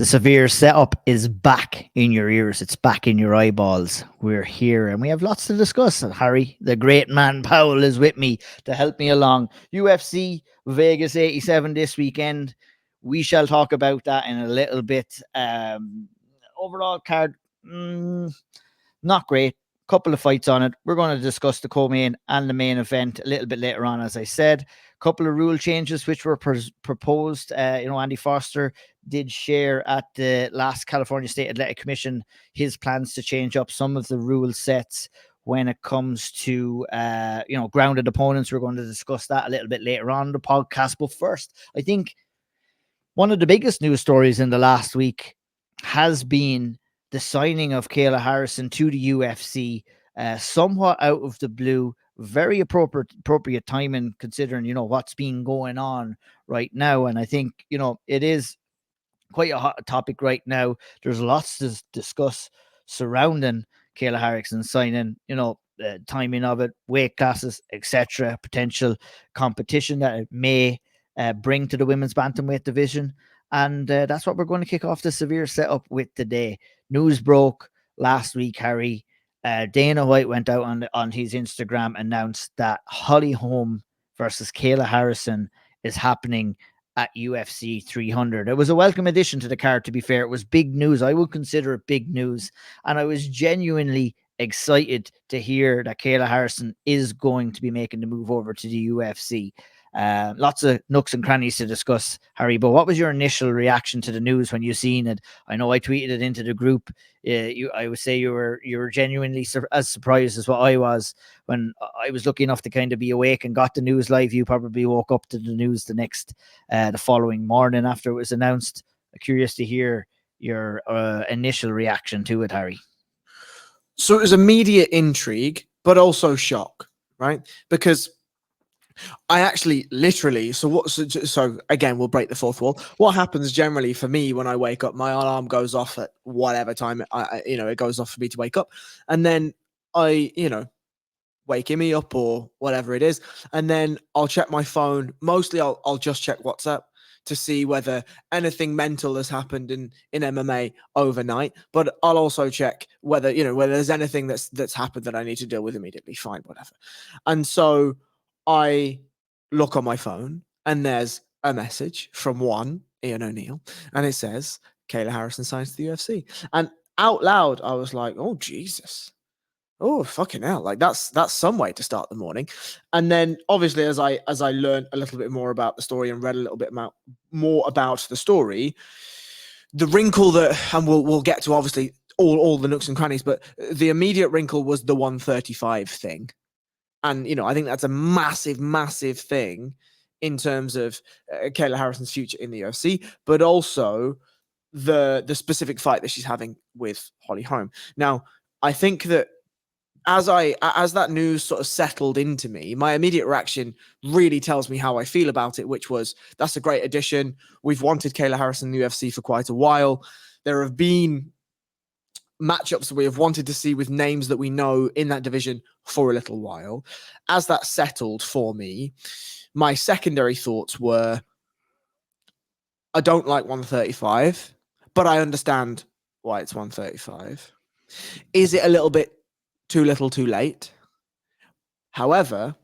The Severe setup is back in your ears. It's back in your eyeballs. We're here and we have lots to discuss. And Harry, the great man Powell, is with me to help me along. UFC Vegas 87 this weekend. We shall talk about that in a little bit. Overall card, not great. Couple of fights on it. We're going to discuss the co-main and the main event a little bit later on, as I said. Couple of rule changes which were proposed. Andy Foster did share at the last California State Athletic Commission his plans to change up some of the rule sets when it comes to grounded opponents. We're going to discuss that a little bit later on in the podcast. But first, I think one of the biggest news stories in the last week has been the signing of Kayla Harrison to the UFC, somewhat out of the blue. Very appropriate timing considering, what's been going on right now. And I think, it is quite a hot topic right now. There's lots to discuss surrounding Kayla Harrison signing, timing of it, weight classes, etc., potential competition that it may bring to the women's bantamweight division. And that's what we're going to kick off the Severe setup with today. News broke last week, Harry. Dana White went out on his Instagram, announced that Holly Holm versus Kayla Harrison is happening at UFC 300. It was a welcome addition to the card, to be fair. It was big news. I would consider it big news. And I was genuinely excited to hear that Kayla Harrison is going to be making the move over to the UFC. Lots of nooks and crannies to discuss, Harry, but what was your initial reaction to the news when you seen it? I know I tweeted it into the group. I would say you were genuinely as surprised as what I was when I was lucky enough to kind of be awake and got the news live. You probably woke up to the news the following morning after it was announced. Curious to hear your initial reaction to it, Harry. So it was immediate intrigue, but also shock, right? Because I actually literally, so again, we'll break the fourth wall. What happens generally for me when I wake up, my alarm goes off at whatever time it goes off for me to wake up. And then I, waking me up or whatever it is. And then I'll check my phone. Mostly I'll just check WhatsApp to see whether anything mental has happened in MMA overnight. But I'll also check whether there's anything that's happened that I need to deal with immediately. Fine, whatever. And so I look on my phone and there's a message from Ian O'Neill, and it says Kayla Harrison signs to the UFC. And out loud, I was like, "Oh Jesus, oh fucking hell!" Like that's some way to start the morning. And then obviously, as I learned a little bit more about the story and read a little bit more about the story, the wrinkle and we'll get to obviously all the nooks and crannies, but the immediate wrinkle was the 135 thing. And, I think that's a massive, massive thing in terms of Kayla Harrison's future in the UFC, but also the specific fight that she's having with Holly Holm. Now, I think that as that news sort of settled into me, my immediate reaction really tells me how I feel about it, which was, that's a great addition. We've wanted Kayla Harrison in the UFC for quite a while. There have been matchups we have wanted to see with names that we know in that division for a little while. As that settled for me, my secondary thoughts were, I don't like 135, but I understand why it's 135. Is it a little bit too little too late? However,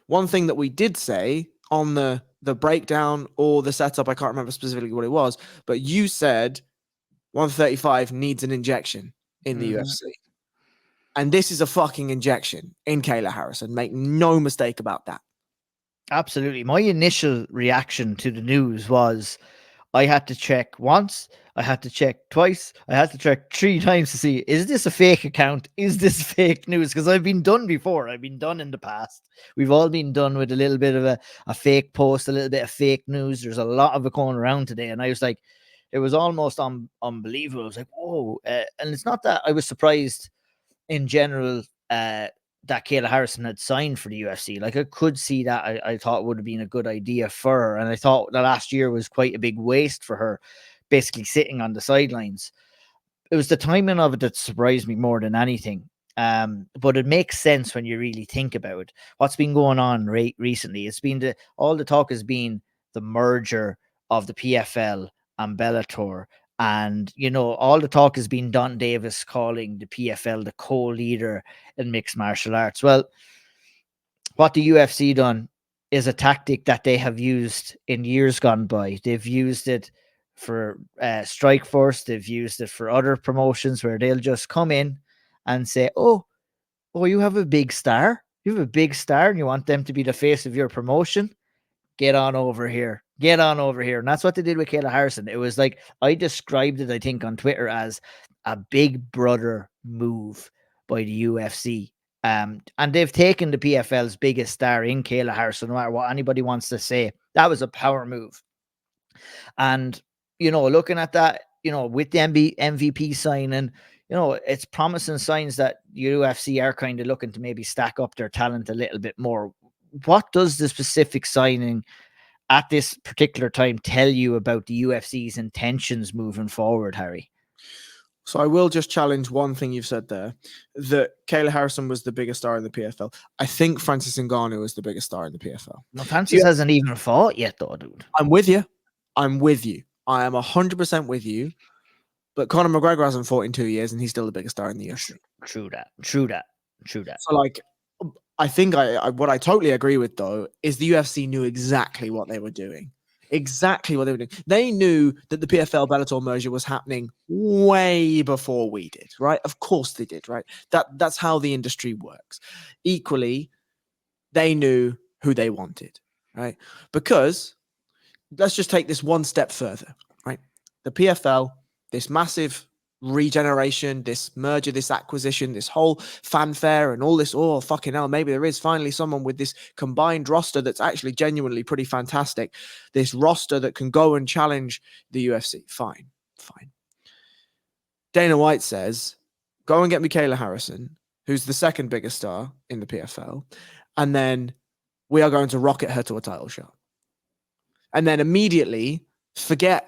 one thing that we did say on the breakdown or the setup, I can't remember specifically what it was, but you said 135 needs an injection in the UFC. And this is a fucking injection in Kayla Harrison. Make no mistake about that. Absolutely. My initial reaction to the news was I had to check once, I had to check twice, I had to check 3 times to see, is this a fake account? Is this fake news? Because I've been done before. I've been done in the past. We've all been done with a little bit of a fake post, a little bit of fake news. There's a lot of it going around today. And I was like, it was almost unbelievable. I was like, whoa. And it's not that I was surprised in general that Kayla Harrison had signed for the UFC. Like, I could see that. I thought it would have been a good idea for her. And I thought the last year was quite a big waste for her, basically sitting on the sidelines. It was the timing of it that surprised me more than anything. But it makes sense when you really think about it. What's been going on recently? It's been all the talk has been the merger of the PFL and Bellator, And, you know, all the talk has been Don Davis calling the PFL the co-leader in mixed martial arts. Well, what the UFC done is a tactic that they have used in years gone by. They've used it for Strikeforce. They've used it for other promotions where they'll just come in and say, oh, you have a big star. You have a big star and you want them to be the face of your promotion. Get on over here. Get on over here. And that's what they did with Kayla Harrison. It was like, I described it, I think, on Twitter as a big brother move by the UFC. And they've taken the PFL's biggest star in Kayla Harrison, no matter what anybody wants to say. That was a power move. And, you know, looking at that, you know, with the MVP signing, you know, it's promising signs that UFC are kind of looking to maybe stack up their talent a little bit more. What does the specific signing at this particular time tell you about the UFC's intentions moving forward, Harry? So I will just challenge one thing you've said there, that Kayla Harrison was the biggest star in the PFL. I think Francis Ngannou was the biggest star in the PFL. Well, Francis hasn't even fought yet, though, dude. I'm with you. I am 100% with you. But Conor McGregor hasn't fought in 2 years, and he's still the biggest star in the UFC. True that. So, like, I think what I totally agree with, though, is the UFC knew exactly what they were doing. Exactly what they were doing. They knew that the PFL Bellator merger was happening way before we did, right? Of course they did, right? That's how the industry works. Equally, they knew who they wanted, right? Because let's just take this one step further, right? The PFL, this massive regeneration, this merger, this acquisition, this whole fanfare and all this, oh, fucking hell, maybe there is finally someone with this combined roster that's actually genuinely pretty fantastic. This roster that can go and challenge the UFC. Fine. Dana White says, go and get me Kayla Harrison, who's the second biggest star in the PFL, and then we are going to rocket her to a title shot. And then immediately forget,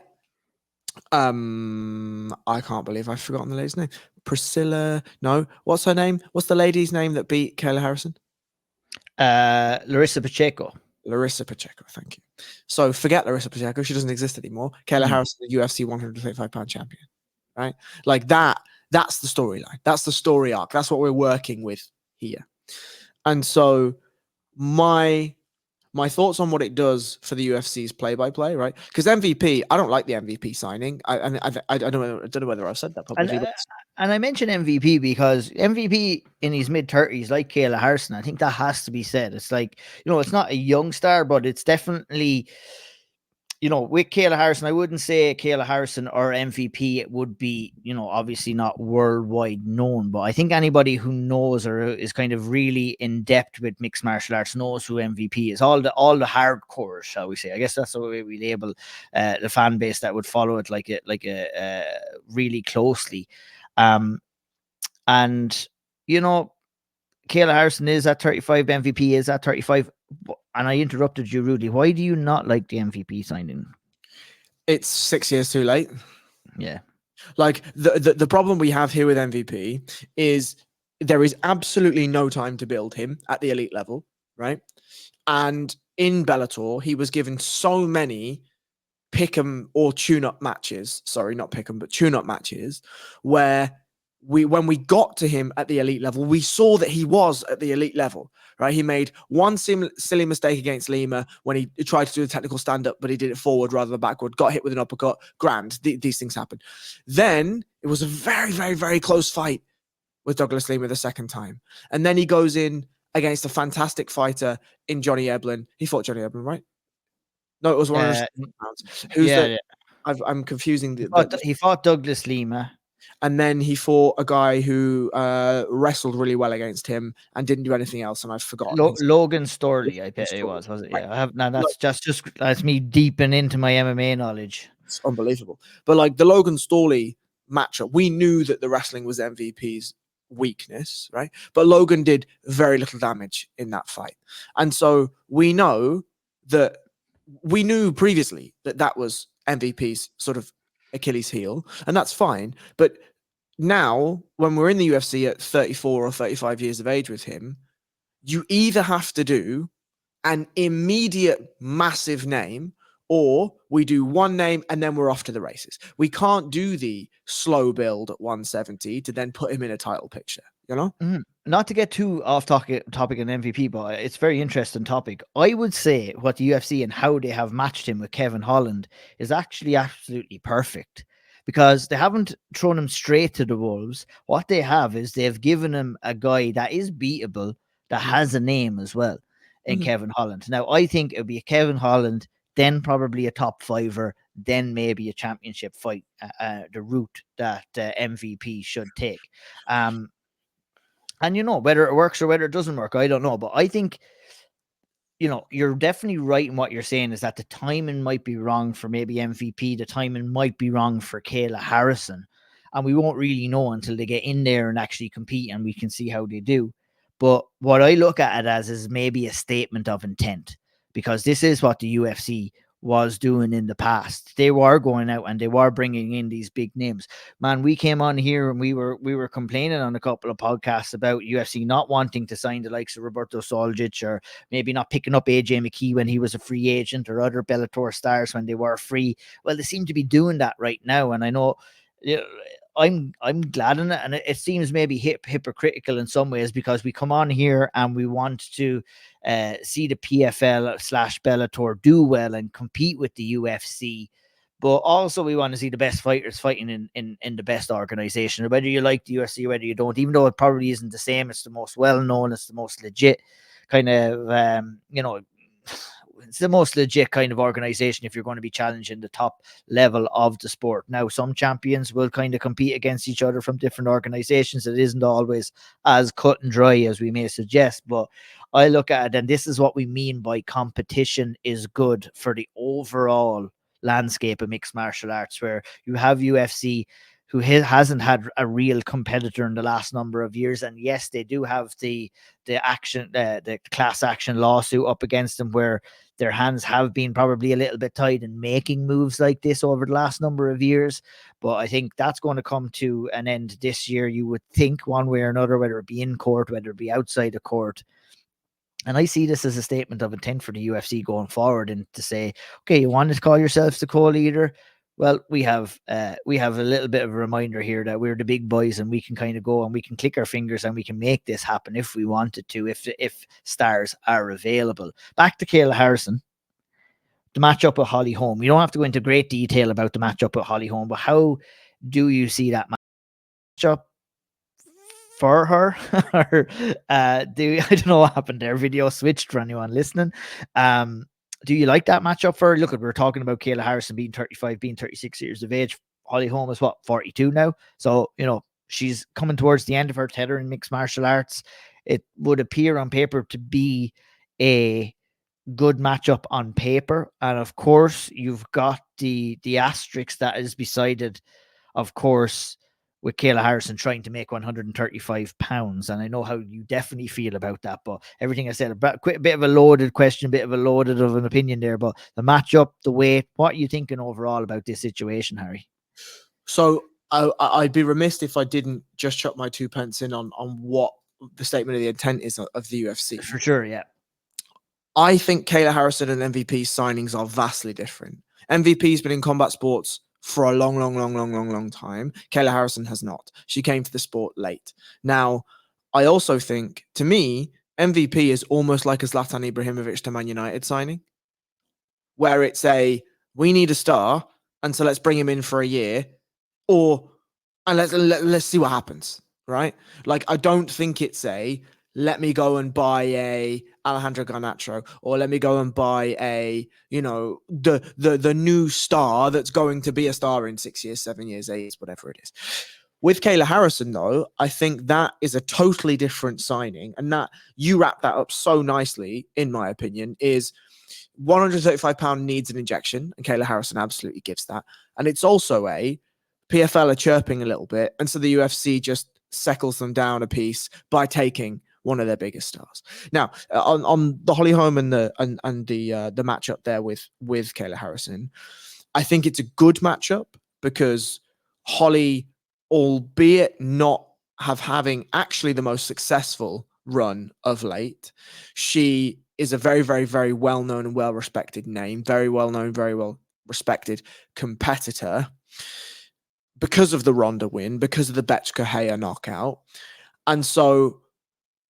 I can't believe I've forgotten the lady's name. Priscilla. No, what's her name? What's the lady's name that beat Kayla Harrison? Larissa Pacheco. Larissa Pacheco, thank you. So forget Larissa Pacheco. She doesn't exist anymore. Kayla Harrison, the UFC 135-pound champion. Right? Like that's the storyline. That's the story arc. That's what we're working with here. And so my thoughts on what it does for the UFC's play-by-play, right? Because MVP, I don't like the MVP signing. I don't know whether I've said that publicly. And I mention MVP because MVP in his mid-30s, like Kayla Harrison, I think that has to be said. It's like, you know, it's not a young star, but it's definitely, you know, with Kayla Harrison, I wouldn't say Kayla Harrison or MVP, it would be, you know, obviously not worldwide known, but I think anybody who knows or is kind of really in depth with mixed martial arts knows who MVP is. All the hardcore, shall we say? I guess that's the way we label the fan base that would follow it like really closely. And you know, Kayla Harrison is at 35, MVP is at 35. And I interrupted you rudely. Why do you not like the MVP signing? It's 6 years too late. Yeah. Like the problem we have here with MVP is there is absolutely no time to build him at the elite level, right? And in Bellator, he was given so many pick-em or tune-up matches. Sorry, not pick-em, but tune-up matches where when we got to him at the elite level, we saw that he was at the elite level, right? He made one silly mistake against Lima when he tried to do a technical stand-up, but he did it forward rather than backward, got hit with an uppercut. Grand. These things happen. Then it was a very, very, very close fight with Douglas Lima the second time. And then he goes in against a fantastic fighter in Johnny Eblin. He fought Johnny Eblin, right? No, it was one of the pounds. I'm confusing He fought Douglas Lima. And then he fought a guy who wrestled really well against him and didn't do anything else. And I've forgotten. Logan Storley, I bet it was it? Yeah, I have now. That's me deeping into my MMA knowledge. It's unbelievable. But like the Logan Storley matchup, we knew that the wrestling was MVP's weakness, right? But Logan did very little damage in that fight. And so we knew previously that was MVP's sort of Achilles heel, and that's fine. But now, when we're in the UFC at 34 or 35 years of age with him, you either have to do an immediate massive name or we do one name and then we're off to the races. We can't do the slow build at 170 to then put him in a title picture, you know? Not to get too off topic on MVP, but it's a very interesting topic. I would say what the UFC and how they have matched him with Kevin Holland is actually absolutely perfect, because they haven't thrown him straight to the wolves. What they have is they've given him a guy that is beatable, that has a name as well, in Kevin Holland. Now, I think it would be a Kevin Holland, then probably a top fiver, then maybe a championship fight, the route that MVP should take. And whether it works or whether it doesn't work, I don't know. But I think, you're definitely right in what you're saying, is that the timing might be wrong for maybe MVP. The timing might be wrong for Kayla Harrison. And we won't really know until they get in there and actually compete and we can see how they do. But what I look at it as is maybe a statement of intent, because this is what the UFC was doing in the past. They were going out and they were bringing in these big names. Man, we came on here and we were complaining on a couple of podcasts about UFC not wanting to sign the likes of Roberto Soldic, or maybe not picking up AJ McKee when he was a free agent, or other Bellator stars when they were free. Well, they seem to be doing that right now, and I know, I'm glad in it, and it seems maybe hypocritical in some ways, because we come on here and we want to see the PFL / Bellator do well and compete with the UFC, but also we want to see the best fighters fighting in the best organization. Whether you like the UFC or whether you don't, even though it probably isn't the same, it's the most well known, it's the most legit kind of it's the most legit kind of organization if you're going to be challenging the top level of the sport. Now, some champions will kind of compete against each other from different organizations. It isn't always as cut and dry as we may suggest, but I look at it, and this is what we mean by competition is good for the overall landscape of mixed martial arts, where you have UFC, who hasn't had a real competitor in the last number of years. And yes, they do have the class action lawsuit up against them, where their hands have been probably a little bit tied in making moves like this over the last number of years. But I think that's going to come to an end this year, you would think, one way or another, whether it be in court, whether it be outside of court. And I see this as a statement of intent for the UFC going forward, and to say, okay, you want to call yourselves the co-leader? Well, we have a little bit of a reminder here that we're the big boys, and we can kind of go and we can click our fingers and we can make this happen if we wanted to, if stars are available. Back to Kayla Harrison, the matchup with Holly Holm. You don't have to go into great detail about the matchup with Holly Holm, but how do you see that matchup for her? Or I don't know what happened there. Video switched for anyone listening. Do you like that matchup for her? Look, we're talking about Kayla Harrison being 35, being 36 years of age. Holly Holm is 42 now. So, she's coming towards the end of her tether in mixed martial arts. It would appear on paper to be a good matchup on paper. And of course, you've got the asterisk that is beside it, of course, with Kayla Harrison trying to make 135 pounds. And I know how you definitely feel about that, but everything I said, a bit of a loaded question, a bit of a loaded of an opinion there, but the matchup, the weight, what are you thinking overall about this situation, Harry? So I'd be remiss if I didn't just chuck my 2 pence in on what the statement of the intent is of the UFC. For sure, yeah. I think Kayla Harrison and MVP signings are vastly different. MVP's been in combat sports for a long time. Kayla Harrison has not. She came to the sport late. Now, I also think, to me, MVP is almost like a Zlatan Ibrahimovic to Man United signing, where it's we need a star, and so let's bring him in for a year, and let's see what happens, right? Like, I don't think it's let me go and buy a Alejandro Garnacho, or let me go and buy the new star that's going to be a star in 6 years, 7 years, 8 years, whatever it is. With Kayla Harrison, though, I think that is a totally different signing, and that you wrap that up so nicely, in my opinion, is 135 pound needs an injection, and Kayla Harrison absolutely gives that. And it's also PFL are chirping a little bit, and so the UFC just settles them down a piece by taking one of their biggest stars. Now, on the Holly Holm and the matchup there with Kayla Harrison, I think it's a good matchup, because Holly, albeit not having actually the most successful run of late, she is a very, very, very well-known and well-respected name, very well-known, very well-respected competitor because of the Ronda win, because of the Bethe Correia knockout. And so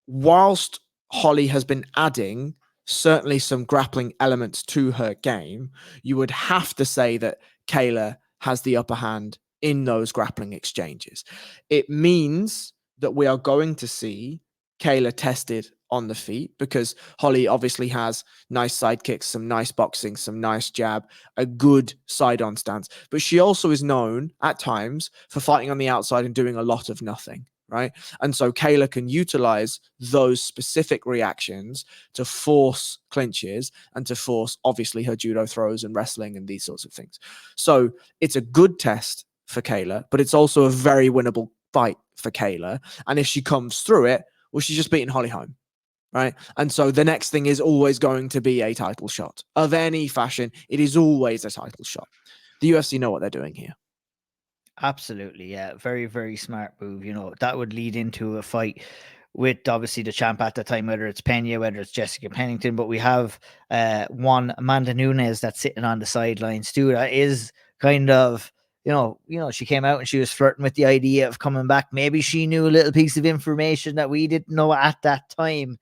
whilst Holly has been adding certainly some grappling elements to her game, you would have to say that Kayla has the upper hand in those grappling exchanges. It means that we are going to see Kayla tested on the feet, because Holly obviously has nice side kicks, some nice boxing, some nice jab, a good side-on stance. But she also is known at times for fighting on the outside and doing a lot of nothing, right? And so Kayla can utilize those specific reactions to force clinches and to force, obviously, her judo throws and wrestling and these sorts of things. So it's a good test for Kayla, but it's also a very winnable fight for Kayla. And if she comes through it, well, she's just beaten Holly home, right? And so the next thing is always going to be a title shot of any fashion. It is always a title shot. The UFC know what they're doing here. Absolutely, yeah. Very, very smart move. You know, that would lead into a fight with obviously the champ at the time, whether it's Pena, whether it's Jessica Pennington. But we have one Amanda Nunes that's sitting on the sidelines too. That is kind of, she came out and she was flirting with the idea of coming back. Maybe she knew a little piece of information that we didn't know at that time.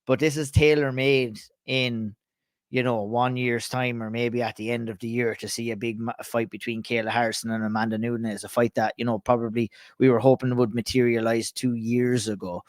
But this is tailor made in 1 year's time, or maybe at the end of the year, to see a big fight between Kayla Harrison and Amanda Nunes, a fight that, probably we were hoping would materialize 2 years ago.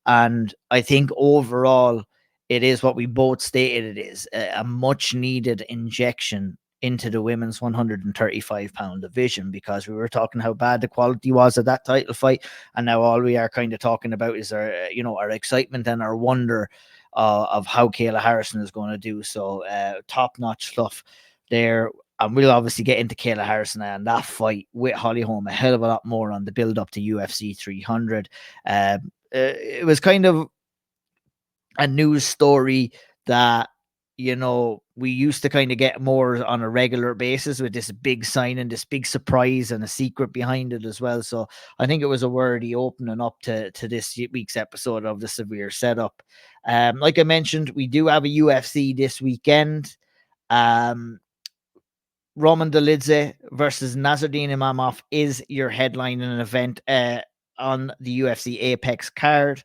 And I think overall, it is what we both stated. It is a much needed injection into the women's 135-pound division, because we were talking how bad the quality was of that title fight. And now all we are kind of talking about is our excitement and our wonder of how Kayla Harrison is going to do. So top-notch stuff there. And we'll obviously get into Kayla Harrison and that fight with Holly Holm a hell of a lot more on the build-up to UFC 300. It was kind of a news story that, we used to kind of get more on a regular basis, with this big sign and this big surprise and a secret behind it as well. So I think it was a worthy opening up to this week's episode of the Severe Setup. Like I mentioned, we do have a UFC this weekend. Roman Dolidze versus Nasruddin Imavov is your headline in an event on the UFC Apex card.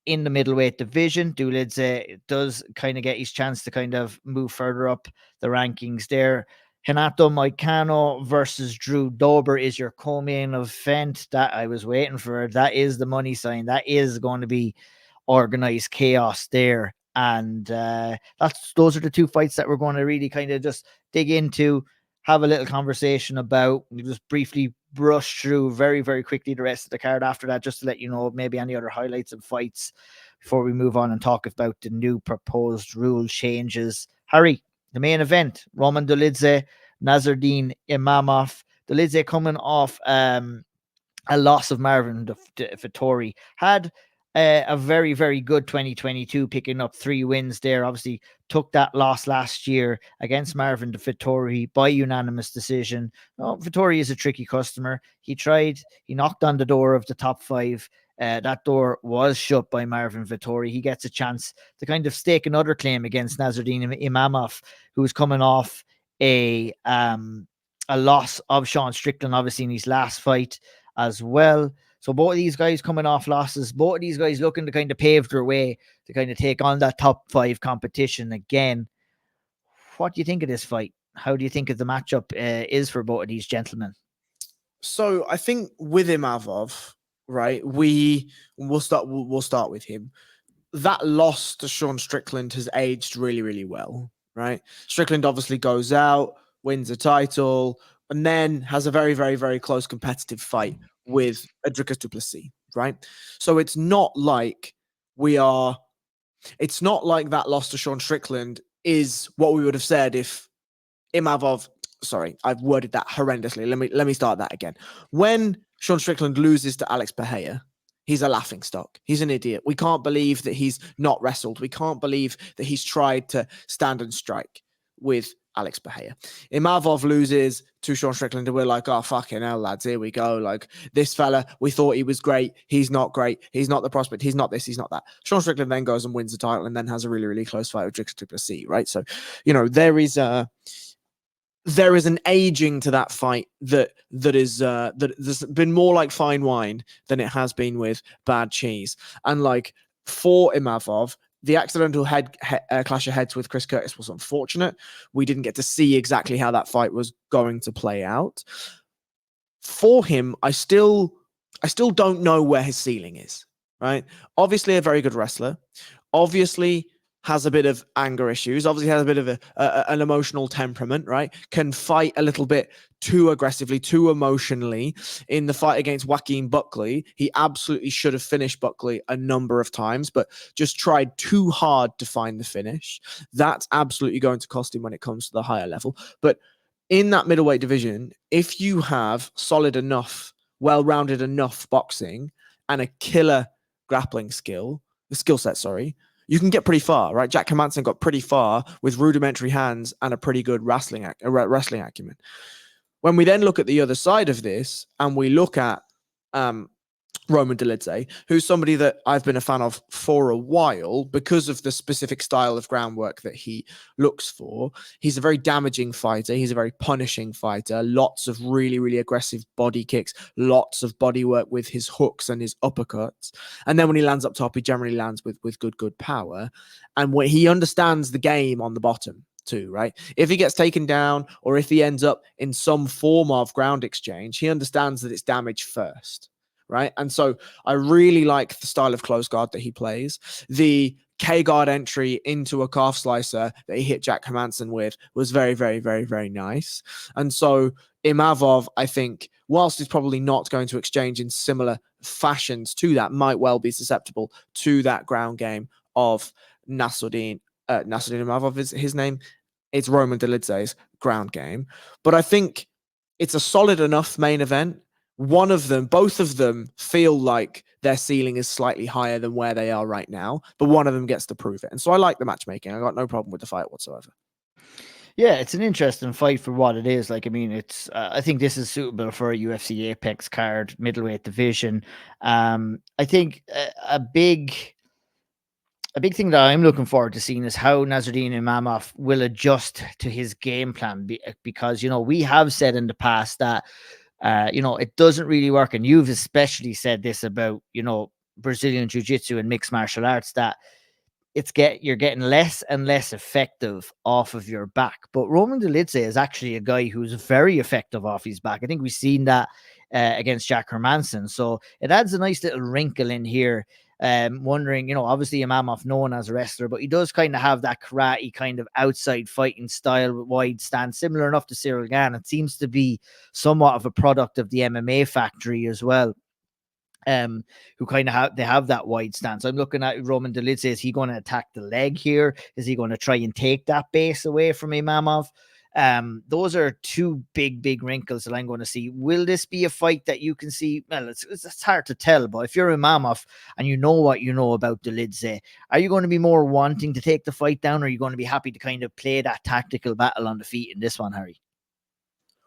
In the middleweight division, Dolidze does kind of get his chance to kind of move further up the rankings there. Renato Moicano versus Drew Dober is your co-main event that I was waiting for. That is the money sign. That is going to be organized chaos there. And those are the two fights that we're going to really kind of just dig into, have a little conversation about. We just briefly brush through very, very quickly the rest of the card after that, just to let you know maybe any other highlights and fights before we move on and talk about the new proposed rule changes. Harry, the main event, Roman Dolidze, Nasruddin Imavov. Dolidze coming off a loss of Marvin Vettori, had a very, very good 2022, picking up 3 wins there. Obviously, took that loss last year against Marvin Vettori by unanimous decision. Vettori is a tricky customer. He knocked on the door of the top 5. That door was shut by Marvin Vettori. He gets a chance to kind of stake another claim against Nasruddin Imavov, who's coming off a loss of Sean Strickland, obviously, in his last fight as well. So both of these guys coming off losses, both of these guys looking to kind of pave their way to kind of take on that top 5 competition again. What do you think of this fight? How do you think of the matchup is for both of these gentlemen? So I think with Imavov, right, we'll start with him. That loss to Sean Strickland has aged really, really well, right? Strickland obviously goes out, wins a title, and then has a very, very, very close competitive fight with Dricus du Plessis, right? So it's not like that loss to Sean Strickland is what we would have said if Imavov, sorry, I've worded that horrendously. Let me start that again. When Sean Strickland loses to Alex Pereira, he's a laughingstock. He's an idiot. We can't believe that he's not wrestled. We can't believe that he's tried to stand and strike with Alex Bahia. Imavov loses to Sean Strickland, and we're like, oh, fucking hell, lads, here we go. Like, this fella, we thought he was great. He's not great. He's not the prospect. He's not this. He's not that. Sean Strickland then goes and wins the title and then has a really, really close fight with Dricus du Plessis, right? So, there is an aging to that fight that there's been more like fine wine than it has been with bad cheese. And like for Imavov, the accidental clash of heads with Chris Curtis was unfortunate. We didn't get to see exactly how that fight was going to play out. For him, I still don't know where his ceiling is, right? Obviously a very good wrestler. Obviously has a bit of anger issues, obviously has a bit of an emotional temperament, right? Can fight a little bit too aggressively, too emotionally. In the fight against Joaquin Buckley, he absolutely should have finished Buckley a number of times, but just tried too hard to find the finish. That's absolutely going to cost him when it comes to the higher level. But in that middleweight division, if you have solid enough, well-rounded enough boxing and a killer grappling skill set, you can get pretty far, right? Jack Hermansson got pretty far with rudimentary hands and a pretty good wrestling acumen. When we then look at the other side of this and we look at Roman Dolidze, who's somebody that I've been a fan of for a while because of the specific style of groundwork that he looks for. He's a very damaging fighter. He's a very punishing fighter. Lots of really, really aggressive body kicks, lots of body work with his hooks and his uppercuts. And then when he lands up top, he generally lands with good power. And when he understands the game on the bottom too, right? If he gets taken down or if he ends up in some form of ground exchange, he understands that it's damage first. Right. And so I really like the style of close guard that he plays. The K guard entry into a calf slicer that he hit Jack Hermansson with was very, very, very, very nice. And so Imavov, I think, whilst he's probably not going to exchange in similar fashions to that, might well be susceptible to that ground game of Nassourdine Imavov is his name. It's Roman Dolidze's ground game. But I think it's a solid enough main event. Both of them feel like their ceiling is slightly higher than where they are right now, but one of them gets to prove it. And so I like the matchmaking. I got no problem with the fight whatsoever. Yeah, it's an interesting fight for what it is. Like, I mean, it's I think this is suitable for a UFC Apex card, middleweight division. I think a big thing that I'm looking forward to seeing is how Nassourdine Imavov will adjust to his game plan, because we have said in the past that it doesn't really work. And you've especially said this about, Brazilian Jiu-Jitsu and mixed martial arts, that you're getting less and less effective off of your back. But Roman Dolidze is actually a guy who's very effective off his back. I think we've seen that against Jack Hermansson. So it adds a nice little wrinkle in here. Wondering, obviously Imavov known as a wrestler, but he does kind of have that karate kind of outside fighting style with wide stance, similar enough to Cyril Gane. It seems to be somewhat of a product of the MMA factory as well. Who kind of have that wide stance. I'm looking at Roman Dolidze. Is he going to attack the leg here? Is he going to try and take that base away from Imavov? Those are two big wrinkles that I'm going to see. Will this be a fight that you can see? Well, it's hard to tell, but if you're Imavov and you know what you know about Dolidze, are you going to be more wanting to take the fight down, or are you going to be happy to kind of play that tactical battle on the feet in this one, Harry?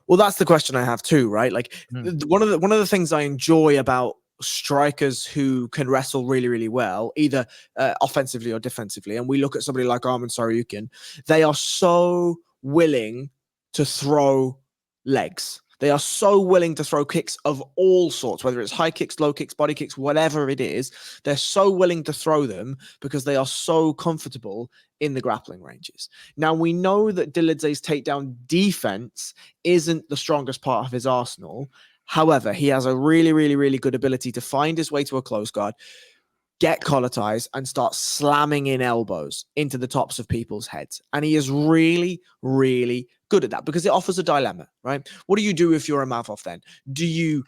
Well, that's the question I have too, right? Like one of the things I enjoy about strikers who can wrestle really, really well, either offensively or defensively, and we look at somebody like Arman Tsarukyan, they are so willing to throw legs. They are so willing to throw kicks of all sorts, whether it's high kicks, low kicks, body kicks, whatever it is. They're so willing to throw them because they are so comfortable in the grappling ranges. Now, we know that Dolidze's takedown defense isn't the strongest part of his arsenal. However, he has a really, really, really good ability to find his way to a close guard, get collar ties, and start slamming in elbows into the tops of people's heads. And he is really, really good at that because it offers a dilemma, right? What do you do if you're Imavov then? Do you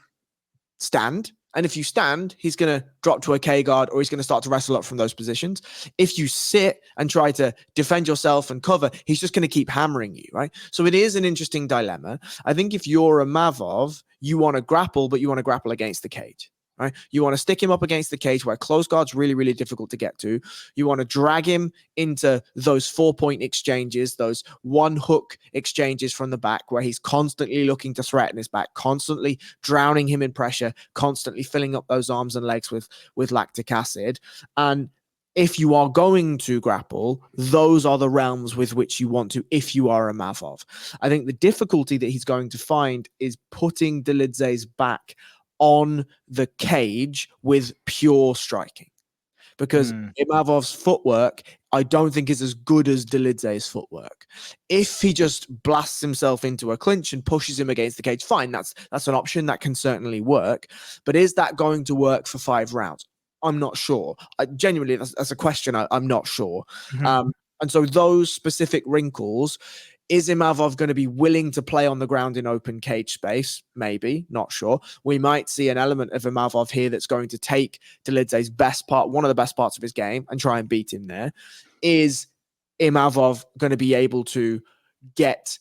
stand? And if you stand, he's going to drop to a K guard, or he's going to start to wrestle up from those positions. If you sit and try to defend yourself and cover, he's just going to keep hammering you, right? So it is an interesting dilemma. I think if you're Imavov, you want to grapple, but you want to grapple against the cage, right? You want to stick him up against the cage where close guard's really, really difficult to get to. You want to drag him into those 4-point exchanges, those one hook exchanges from the back where he's constantly looking to threaten his back, constantly drowning him in pressure, constantly filling up those arms and legs with lactic acid. And if you are going to grapple, those are the realms with which you want to, if you are a Mavov. I think the difficulty that he's going to find is putting Delidze's back on the cage with pure striking. Because Imavov's footwork, I don't think is as good as Delidze's footwork. If he just blasts himself into a clinch and pushes him against the cage, fine, that's an option that can certainly work. But is that going to work for 5 rounds? I'm not sure. Genuinely, that's a question I'm not sure. And so those specific wrinkles, is Imavov going to be willing to play on the ground in open cage space? Maybe, not sure. We might see an element of Imavov here that's going to take Delidze's best part, one of the best parts of his game, and try and beat him there. Is Imavov going to be able to get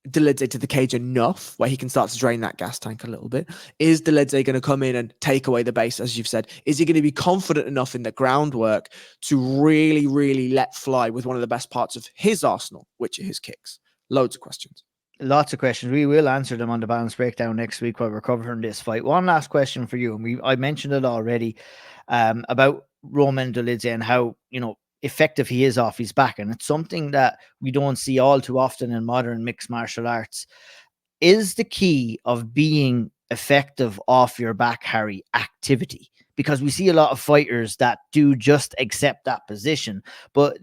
Delidze to the cage enough where he can start to drain that gas tank a little bit? Is Delidze going to come in and take away the base, as you've said? Is he going to be confident enough in the groundwork to really, really let fly with one of the best parts of his arsenal, which are his kicks? Loads of questions. Lots of questions. We will answer them on the balance breakdown next week while we're covering this fight. One last question for you, and I mentioned it already, about Roman Dolidze and how, effective he is off his back. And it's something that we don't see all too often in modern mixed martial arts. Is the key of being effective off your back, Harry, activity? Because we see a lot of fighters that do just accept that position. But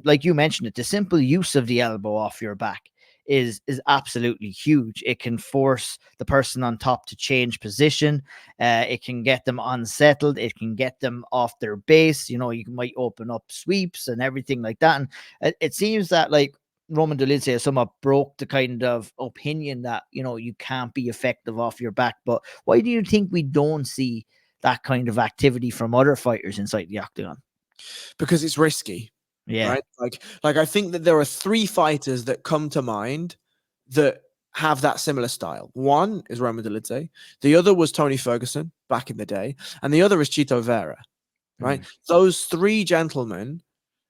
like you mentioned it, the simple use of the elbow off your back is absolutely huge. It can force the person on top to change position. It can get them unsettled. It can get them off their base. You might open up sweeps and everything like that. And it seems that like Roman Dolidze somewhat broke the kind of opinion that, you can't be effective off your back. But why do you think we don't see that kind of activity from other fighters inside the octagon? Because it's risky. Yeah. Right. Like I think that there are 3 fighters that come to mind that have that similar style. One is Roman Dolidze. The other was Tony Ferguson back in the day. And the other is Chito Vera. Right. Those 3 gentlemen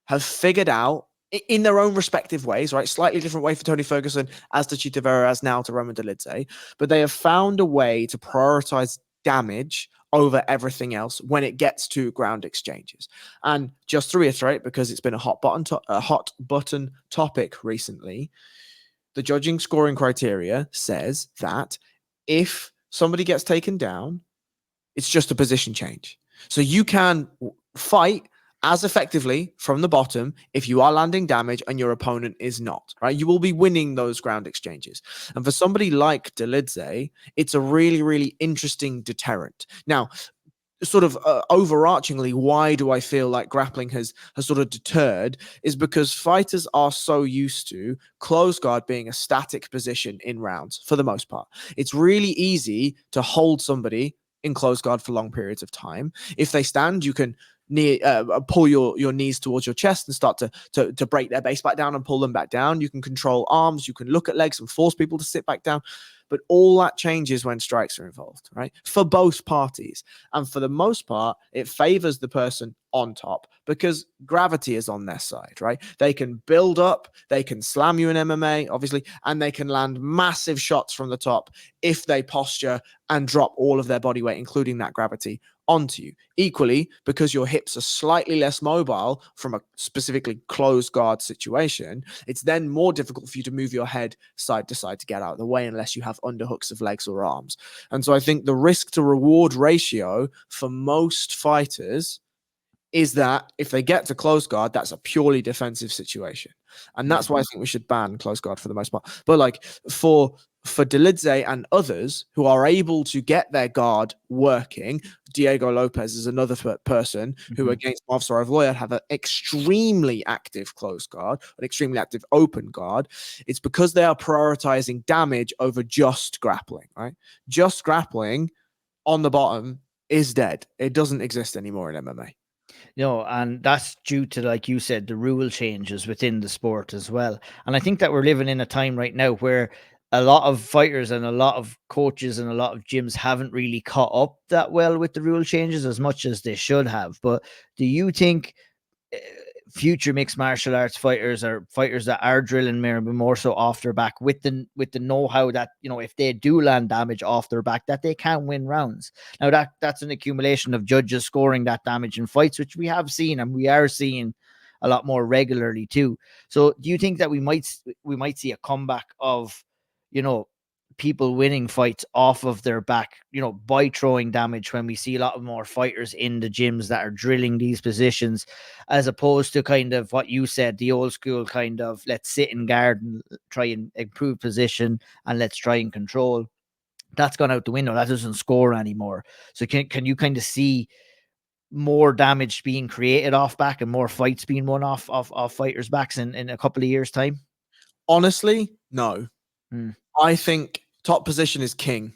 have figured out in their own respective ways, right? Slightly different way for Tony Ferguson as to Chito Vera as now to Roman Dolidze. But they have found a way to prioritize damage over everything else when it gets to ground exchanges. And just to reiterate, because it's been a hot button topic recently, the judging scoring criteria says that if somebody gets taken down, it's just a position change. So you can fight as effectively from the bottom if you are landing damage and your opponent is not, right? You will be winning those ground exchanges. And for somebody like Dolidze, it's a really, really interesting deterrent. Now, sort of overarchingly, why do I feel like grappling has sort of deterred is because fighters are so used to close guard being a static position in rounds for the most part. It's really easy to hold somebody in close guard for long periods of time. If they stand, you can pull your knees towards your chest and start to break their base back down and pull them back down. You can control arms, you can look at legs and force people to sit back down. But all that changes when strikes are involved, right? For both parties. And for the most part, it favors the person on top because gravity is on their side, right? They can build up, they can slam you in MMA, obviously, and they can land massive shots from the top if they posture and drop all of their body weight, including that gravity, onto you. Equally, because your hips are slightly less mobile from a specifically closed guard situation, it's then more difficult for you to move your head side to side to get out of the way unless you have underhooks of legs or arms. And so I think the risk to reward ratio for most fighters is that if they get to close guard, that's a purely defensive situation. And that's why I think we should ban close guard for the most part. But like for Dolidze and others who are able to get their guard working, Diego Lopez is another person who against Movsar Evloev have an extremely active close guard, an extremely active open guard. It's because they are prioritizing damage over just grappling, right? Just grappling on the bottom is dead. It doesn't exist anymore in MMA. And that's due to, like you said, the rule changes within the sport as well. And I think that we're living in a time right now where a lot of fighters and a lot of coaches and a lot of gyms haven't really caught up that well with the rule changes as much as they should have. But do you think future mixed martial arts fighters or fighters that are drilling more so off their back with the know-how that, you know, if they do land damage off their back, that they can win rounds? Now that's an accumulation of judges scoring that damage in fights, which we have seen and we are seeing a lot more regularly too. So do you think that we might see a comeback of, you know, people winning fights off of their back, you know, by throwing damage, when we see a lot of more fighters in the gyms that are drilling these positions, as opposed to kind of what you said, the old school kind of let's sit in guard and try and improve position and let's try and control? That's gone out the window. That doesn't score anymore. So can you kind of see more damage being created off back and more fights being won off fighters' backs in a couple of years' time? Honestly, no. Hmm. I think top position is king.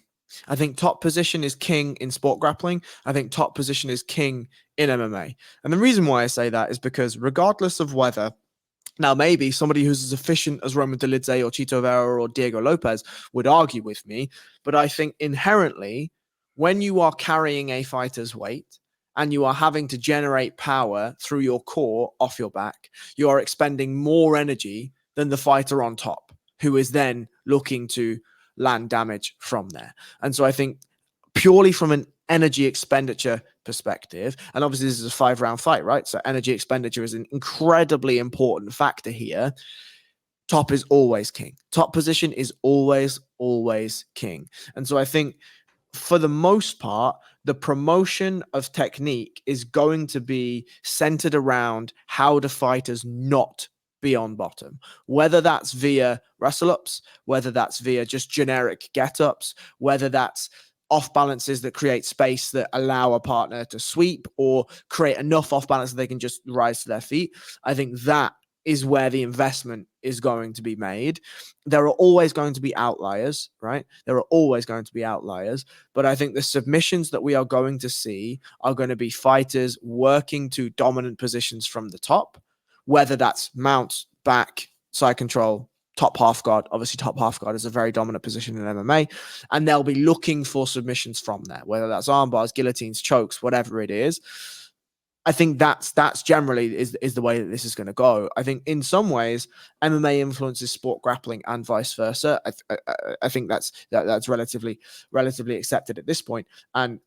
I think top position is king in sport grappling. I think top position is king in MMA. And the reason why I say that is because regardless of whether, now maybe somebody who's as efficient as Roman Dolidze or Chito Vera or Diego Lopez would argue with me, but I think inherently when you are carrying a fighter's weight and you are having to generate power through your core off your back, you are expending more energy than the fighter on top, who is then looking to land damage from there. And so I think purely from an energy expenditure perspective, and obviously this is a 5-round fight, right? So energy expenditure is an incredibly important factor here. Top is always king. Top position is always king. And so I think for the most part, the promotion of technique is going to be centered around how do fighters not be on bottom, whether that's via wrestle ups, whether that's via just generic get ups, whether that's off balances that create space that allow a partner to sweep or create enough off balance that they can just rise to their feet. I think that is where the investment is going to be made. There are always going to be outliers, right? There are always going to be outliers, but I think the submissions that we are going to see are going to be fighters working to dominant positions from the top, whether that's mount, back, side control, top half guard. Obviously, top half guard is a very dominant position in MMA, and they'll be looking for submissions from there, whether that's arm bars, guillotines, chokes, whatever it is. I think that's generally is the way that this is going to go. I think in some ways MMA influences sport grappling and vice versa. I think that's relatively accepted at this point. And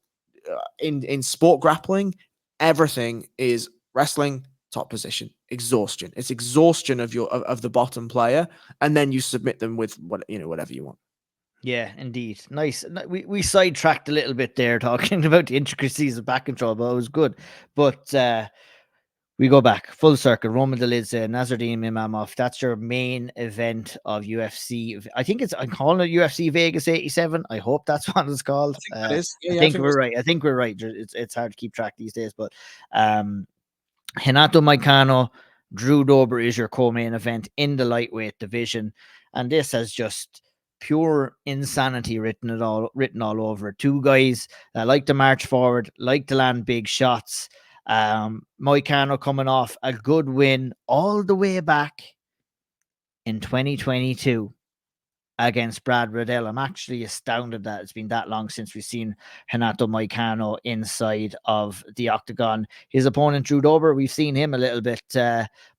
in sport grappling, everything is wrestling, top position, exhaustion. It's exhaustion of the bottom player, and then you submit them with whatever you want. Yeah, indeed. Nice. We sidetracked a little bit there talking about the intricacies of back control, but it was good. But we go back full circle. Roman Dolidze, Nasruddin Imamov. That's your main event of UFC. I think I'm calling it UFC Vegas 87. I hope that's what it's called. I think that is. I think we're right. I think we're right. It's hard to keep track these days, but Renato Moicano, Drew Dober is your co-main event in the lightweight division, and this has just pure insanity written all over it. Two guys that like to march forward, like to land big shots. Moicano coming off a good win all the way back in 2022 against Brad Riddell. I'm actually astounded that it's been that long since we've seen Renato Moicano inside of the octagon. His opponent, Drew Dober, we've seen him a little bit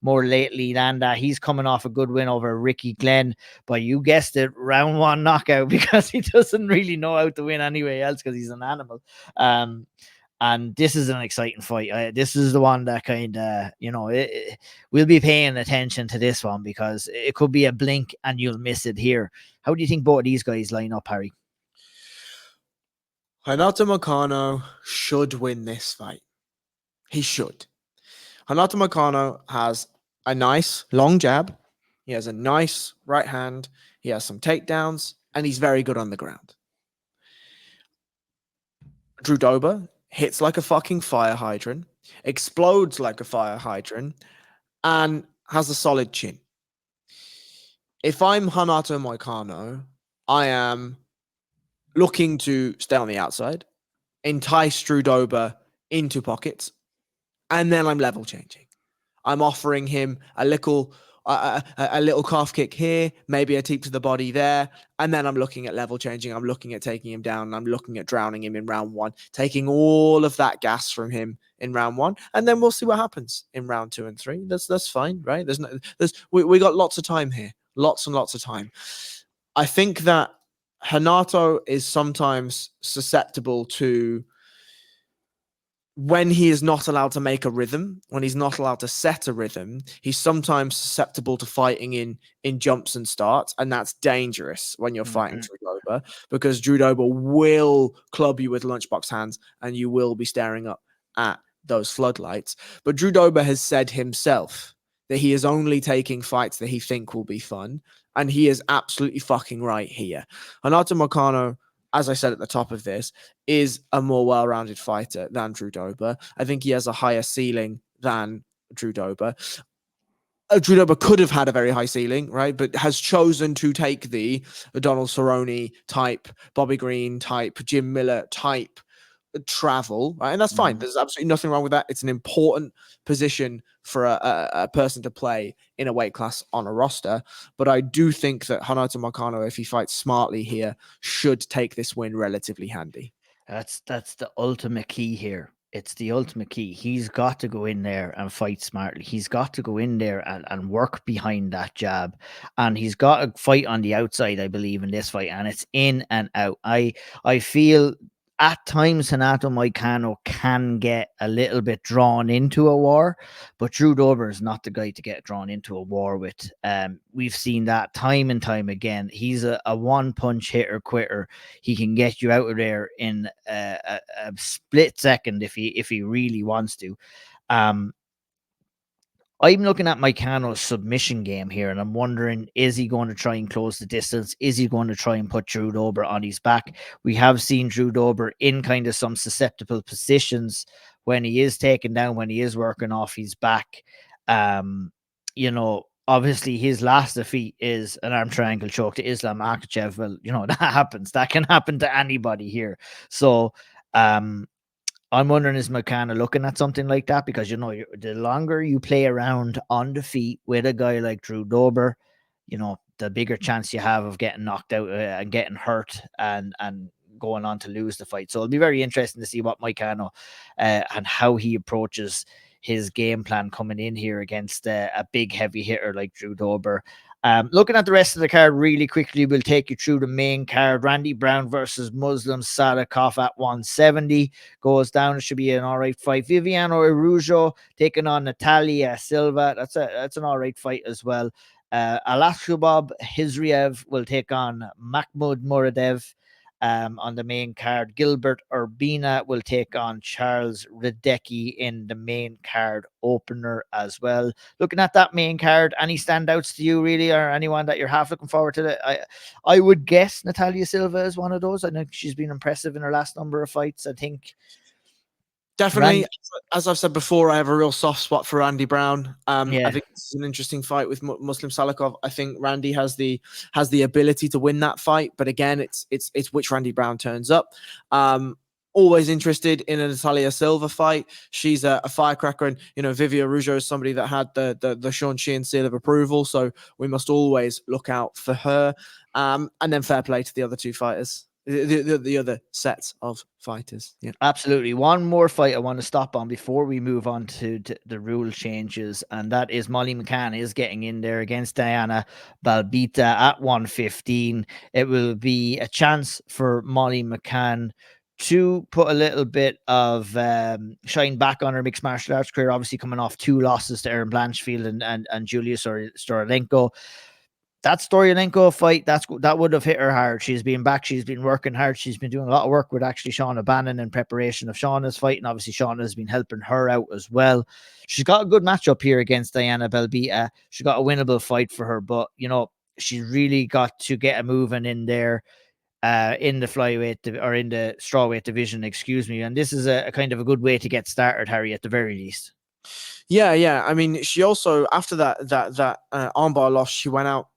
more lately, and he's coming off a good win over Ricky Glenn, but you guessed it, round 1 knockout, because he doesn't really know how to win anyway else because he's an animal. And this is an exciting fight. This is the one that kind of, we'll be paying attention to this one because it could be a blink and you'll miss it here. How do you think both of these guys line up, Harry? Renato Moicano should win this fight. He should. Renato Moicano has a nice long jab. He has a nice right hand. He has some takedowns, and he's very good on the ground. Drew Dober hits like a fucking fire hydrant, explodes like a fire hydrant, and has a solid chin. If I'm Renato Moicano, I am looking to stay on the outside, entice Drew Dober into pockets, and then I'm level changing. I'm offering him a little a little calf kick here, maybe a teep to the body there. And then I'm looking at level changing. I'm looking at taking him down. And I'm looking at drowning him in round 1, taking all of that gas from him in round 1. And then we'll see what happens in round 2 and 3. That's fine, right? We got lots of time here. Lots and lots of time. I think that Renato is sometimes susceptible to, when he is not allowed to make a rhythm, when he's not allowed to set a rhythm, he's sometimes susceptible to fighting in jumps and starts, and that's dangerous when you're fighting Drew Dober, because Drew Dober will club you with lunchbox hands, and you will be staring up at those floodlights. But Drew Dober has said himself that he is only taking fights that he think will be fun, and he is absolutely fucking right here. Renato Moicano, as I said at the top of this, is a more well-rounded fighter than Drew Dober. I think he has a higher ceiling than Drew Dober. Drew Dober could have had a very high ceiling, right? But has chosen to take the Donald Cerrone type, Bobby Green type, Jim Miller type travel, right? And that's fine. There's absolutely nothing wrong with that. It's an important position for a person to play in a weight class on a roster. But I do think that Renato Moicano, if he fights smartly here, should take this win relatively handy. That's the ultimate key here. It's the ultimate key. He's got to go in there and fight smartly. He's got to go in there and work behind that jab. And he's got to fight on the outside, I believe, in this fight. And it's in and out. I feel at times Renato Moicano can get a little bit drawn into a war, but Drew Dober is not the guy to get drawn into a war with. We've seen that time and time again. He's a one-punch hitter quitter. He can get you out of there in a split second if he really wants to. I'm looking at Moicano's submission game here, and I'm wondering, is he going to try and close the distance? Is he going to try and put Drew Dober on his back? We have seen Drew Dober in kind of some susceptible positions when he is taken down, when he is working off his back. Obviously his last defeat is an arm triangle choke to Islam Makhachev. Well, that happens. That can happen to anybody here. So, I'm wondering, is Moicano looking at something like that? Because, the longer you play around on the feet with a guy like Drew Dober, the bigger chance you have of getting knocked out and getting hurt and going on to lose the fight. So it'll be very interesting to see what Moicano and how he approaches his game plan coming in here against a big heavy hitter like Drew Dober. Looking at the rest of the card really quickly, we'll take you through the main card. Randy Brown versus Muslim Sadikov at 170 goes down. It should be an all right fight. Viviano Araujo taking on Natalia Silva. That's an all right fight as well. Alashubab Hizriev will take on Mahmoud Muradev on the main card. Gilbert Urbina will take on Charles Radecki in the main card opener as well. Looking at that main card, any standouts to you really, or anyone that you're half looking forward to? I would guess Natalia Silva is one of those. I know she's been impressive in her last number of fights. I think definitely, as I've said before, I have a real soft spot for Randy Brown. I Yeah. think this is an interesting fight with Muslim Salikov. I think Randy has the ability to win that fight, but again, it's which Randy Brown turns up. Always interested in a Natalia Silva fight. She's a firecracker, and Vivi Araujo is somebody that had the Sean Sheehan seal of approval, so we must always look out for her. And then fair play to the other two fighters. The other sets of fighters. Yeah, absolutely. One more fight I want to stop on before we move on to the rule changes, and that is Molly McCann is getting in there against Diana Balbita at 115. It will be a chance for Molly McCann to put a little bit of shine back on her mixed martial arts career, obviously coming off 2 losses to Erin Blanchfield and Julia Storolenko. That Storolenko fight, that would have hit her hard. She's been back. She's been working hard. She's been doing a lot of work with actually Shauna Bannon in preparation of Shauna's fight. And obviously Shauna has been helping her out as well. She's got a good matchup here against Diana Belbita. She got a winnable fight for her, but she's really got to get a moving in there in the flyweight or in the strawweight division, excuse me. And this is a kind of a good way to get started, Harry, at the very least. Yeah. I mean, she also, after that armbar loss, she went out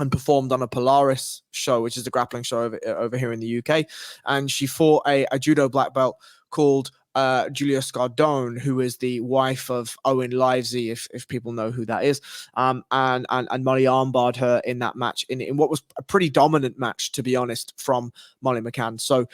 and performed on a Polaris show, which is a grappling show over here in the UK. And she fought a judo black belt called Julia Scardone, who is the wife of Owen Livesey, if people know who that is, and Molly armbarred her in that match in what was a pretty dominant match, to be honest, from Molly McCann. So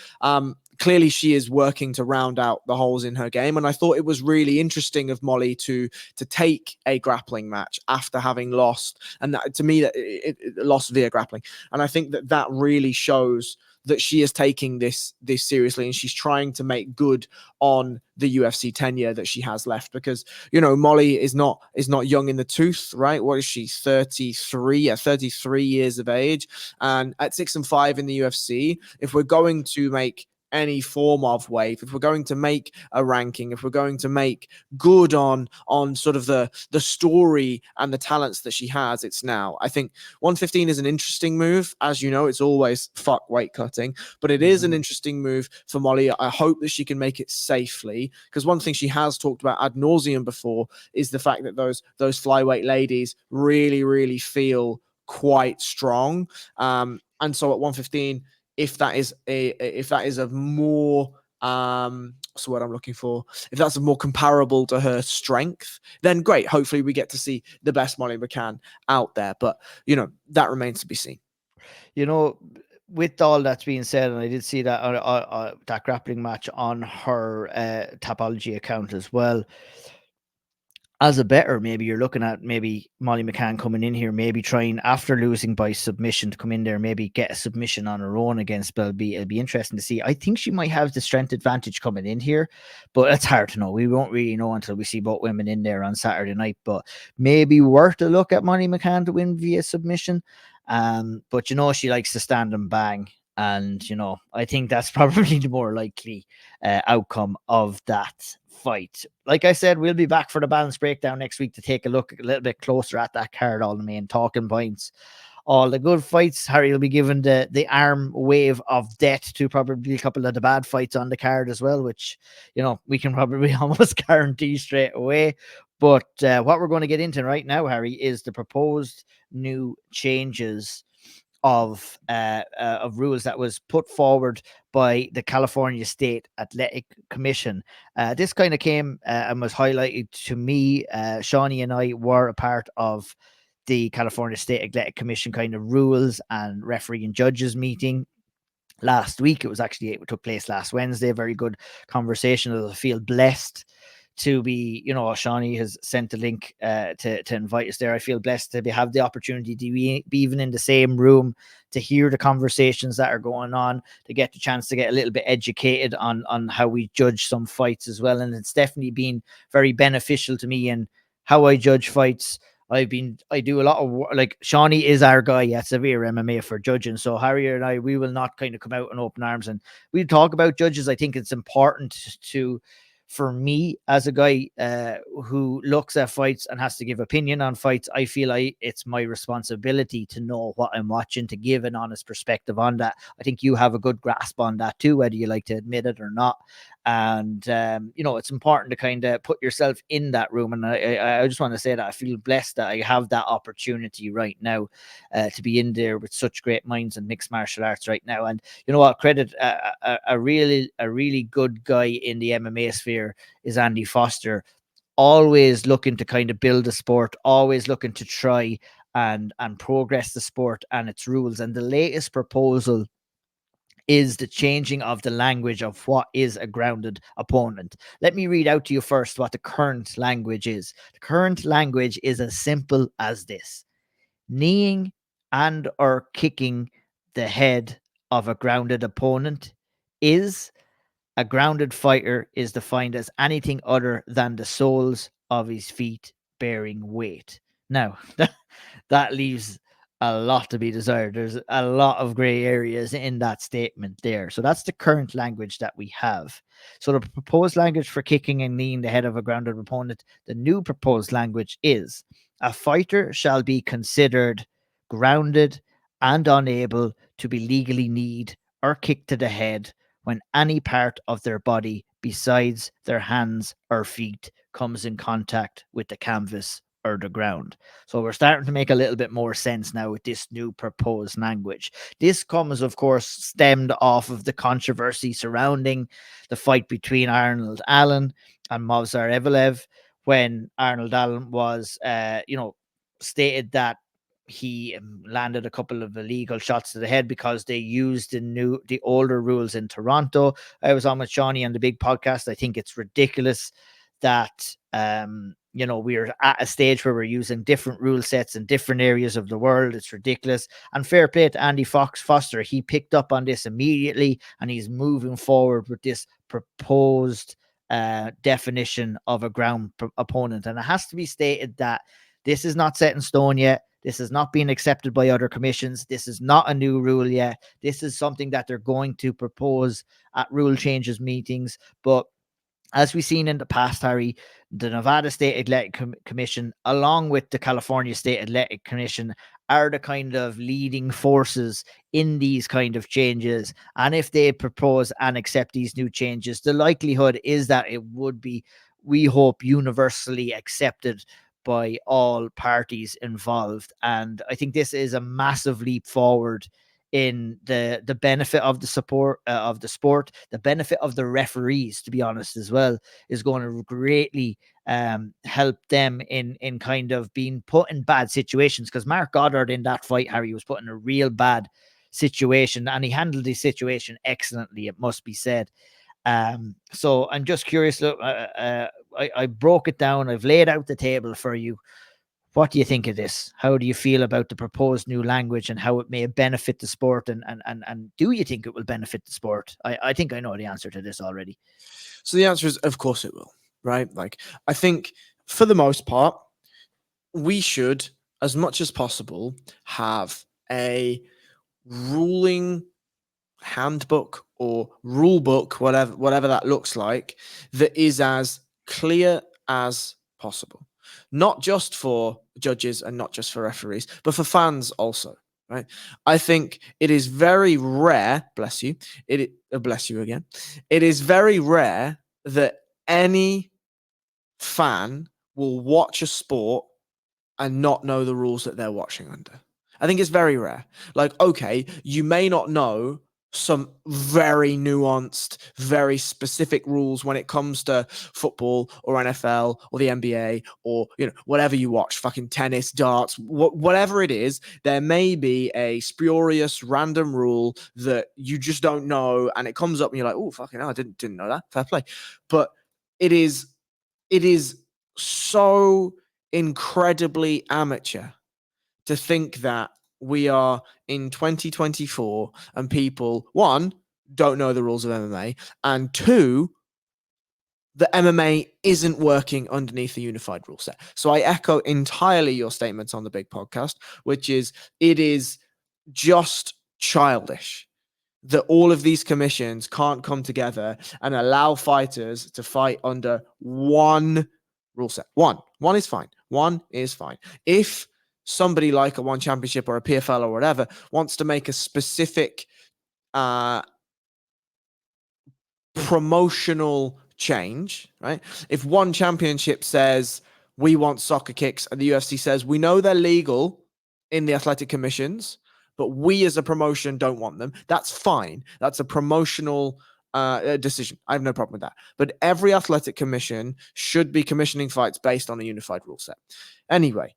clearly she is working to round out the holes in her game, and I thought it was really interesting of Molly to take a grappling match after having lost, and that, to me, that it lost via grappling, and I think that really shows that she is taking this seriously, and she's trying to make good on the UFC tenure that she has left, because Molly is not young in the tooth, right? What is she, 33? Yeah, 33 years of age, and at 6-5 in the UFC, if we're going to make any form of wave, if we're going to make a ranking, if we're going to make good on sort of the story and the talents that she has, it's now. I think 115 is an interesting move. As you know, it's always fuck weight cutting, but it is an interesting move for Molly. I hope that she can make it safely, because one thing she has talked about ad nauseum before is the fact that those flyweight ladies really feel quite strong, and so at 115, if that is a more what's the word I'm looking for? If that's more comparable to her strength, then great. Hopefully we get to see the best Molly McCann out there. But that remains to be seen. With all that's being said, and I did see that that grappling match on her Tapology account as well. As a better, maybe you're looking at maybe Molly McCann coming in here, maybe trying, after losing by submission, to come in there, maybe get a submission on her own against Belby. It'll be interesting to see. I think she might have the strength advantage coming in here, but it's hard to know. We won't really know until we see both women in there on Saturday night. But maybe worth a look at Molly McCann to win via submission. But she likes to stand and bang. And, I think that's probably the more likely outcome of that fight. Like I said, we'll be back for the balance breakdown next week to take a look a little bit closer at that card, all the main talking points, all the good fights. Harry will be given the arm wave of death to probably a couple of the bad fights on the card as well, which, we can probably almost guarantee straight away. But what we're going to get into right now, Harry, is the proposed new changes of rules that was put forward by the California State Athletic Commission. This kind of came and was highlighted to me. Shawnee and I were a part of the California State Athletic Commission kind of rules and referee and judges meeting last week. It took place last Wednesday. A very good conversation. I feel blessed to be, Shawnee has sent a link to invite us there. I feel blessed to have the opportunity to be even in the same room, to hear the conversations that are going on, to get the chance to get a little bit educated on how we judge some fights as well. And it's definitely been very beneficial to me in how I judge fights. I do a lot of work. Like, Shawnee is our guy at SevereMMA for judging. So Harry and I, we will not kind of come out in open arms and we talk about judges. I think it's important for me, as a guy who looks at fights and has to give opinion on fights, I feel it's my responsibility to know what I'm watching, to give an honest perspective on that. I think you have a good grasp on that too, whether you like to admit it or not. And, it's important to kind of put yourself in that room. And I just want to say that I feel blessed that I have that opportunity right now to be in there with such great minds in mixed martial arts right now. And you know what? Credit a really good guy in the MMA sphere is Andy Foster, always looking to kind of build a sport, always looking to try and progress the sport and its rules. And the latest proposal is the changing of the language of what is a grounded opponent. Let me read out to you first what the current language is. The current language is as simple as this: kneeing and or kicking the head of a grounded opponent is a grounded fighter is defined as anything other than the soles of his feet bearing weight. Now, that leaves a lot to be desired. There's a lot of gray areas in that statement there. So that's the current language that we have. So the proposed language for kicking and kneeing the head of a grounded opponent, the new proposed language is: a fighter shall be considered grounded and unable to be legally kneed or kicked to the head when any part of their body besides their hands or feet comes in contact with the canvas or the ground. So we're starting to make a little bit more sense now with this new proposed language. This comes, of course, stemmed off of the controversy surrounding the fight between Arnold Allen and Movsar Evelev, when Arnold Allen was, stated that he landed a couple of illegal shots to the head because they used the older rules in Toronto. I was on with Shawnee on the big podcast. I think it's ridiculous that we're at a stage where we're using different rule sets in different areas of the world. It's ridiculous. And fair play to Andy Foster. He picked up on this immediately, and he's moving forward with this proposed definition of a ground opponent. And it has to be stated that this is not set in stone yet. This has not been accepted by other commissions. This is not a new rule yet. This is something that they're going to propose at rule changes meetings. But as we've seen in the past, Harry, the Nevada State Athletic Commission, along with the California State Athletic Commission, are the kind of leading forces in these kind of changes. And if they propose and accept these new changes, the likelihood is that it would be, we hope, universally accepted by all parties involved. And I think this is a massive leap forward in the benefit of the support of the sport, the benefit of the referees, to be honest, as well, is going to greatly help them in kind of being put in bad situations. Because Mark Goddard in that fight, Harry, was put in a real bad situation, and he handled the situation excellently, it must be said. So I'm just curious. Look, I broke it down. I've laid out the table for you. What do you think of this? How do you feel about the proposed new language and how it may benefit the sport? And do you think it will benefit the sport? I think I know the answer to this already. So the answer is, of course it will, right? Like, I think for the most part, we should, as much as possible, have a ruling handbook or rule book, whatever that looks like, that is as clear as possible. Not just for judges and not just for referees, but for fans also, right? I think it is very rare, bless you, bless you again. It is very rare that any fan will watch a sport and not know the rules that they're watching under. I think it's very rare. Like, okay, you may not know some very nuanced, very specific rules when it comes to football or NFL or the NBA or, whatever you watch, fucking tennis, darts, whatever it is. There may be a spurious random rule that you just don't know, and it comes up and you're like, oh, fucking hell, I didn't know that. Fair play. But it is so incredibly amateur to think that we are in 2024 and people, one, don't know the rules of MMA, and two, the MMA isn't working underneath a unified rule set. So I echo entirely your statements on the big podcast, which is, it is just childish that all of these commissions can't come together and allow fighters to fight under one rule set. One is fine. One is fine. If somebody like a one championship or a PFL or whatever wants to make a specific promotional change, right? If one championship says we want soccer kicks and the UFC says we know they're legal in the athletic commissions, but we as a promotion don't want them, that's fine. That's a promotional decision. I have no problem with that. But every athletic commission should be commissioning fights based on a unified rule set. Anyway,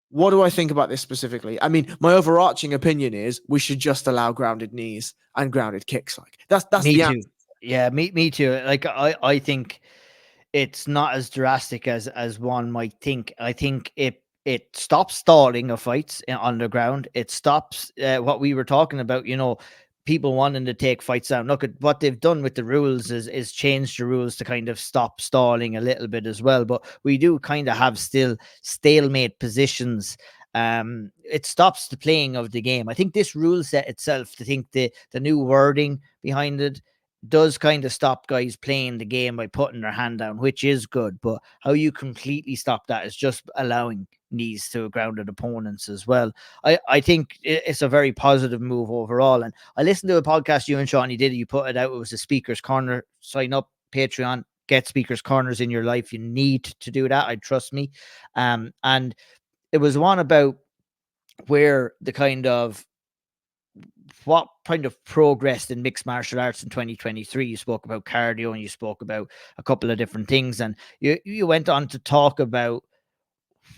what do I think about this specifically? I mean, my overarching opinion is we should just allow grounded knees and grounded kicks. Like that's Me the too. answer. Yeah, me too. Like I think it's not as drastic as one might think. I think it stops stalling of fights on the ground. It stops what we were talking about, people wanting to take fights down. Look at what they've done with the rules is change the rules to kind of stop stalling a little bit as well. But we do kind of have still stalemate positions. It stops the playing of the game. I think this rule set itself, I think the new wording behind it does kind of stop guys playing the game by putting their hand down, which is good. But how you completely stop that is just allowing knees to grounded opponents as well. I think it's a very positive move overall. And I listened to a podcast you and Shawnee did. You put it out. It was a Speaker's Corner. Sign up, Patreon, get speakers corners in your life, you need to do that. I trust me. And it was one about where the kind of what kind of progressed in mixed martial arts in 2023. You spoke about cardio and you spoke about a couple of different things, and you went on to talk about